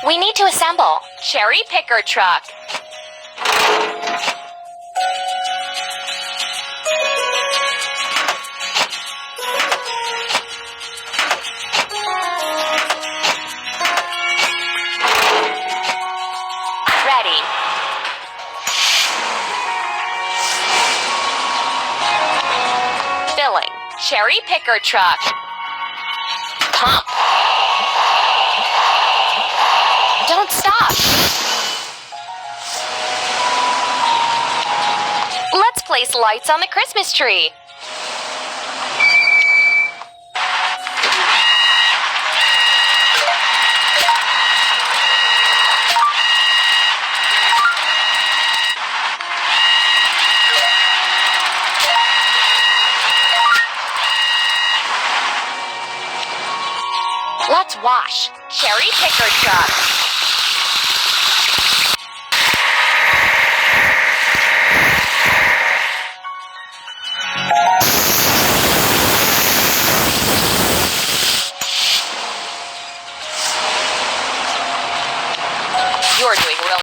We need to assemble. Cherry picker truck. Ready. Filling. Cherry picker truck. Pump. Don't stop. Let's place lights on the Christmas tree. Let's wash. Cherry picker truck.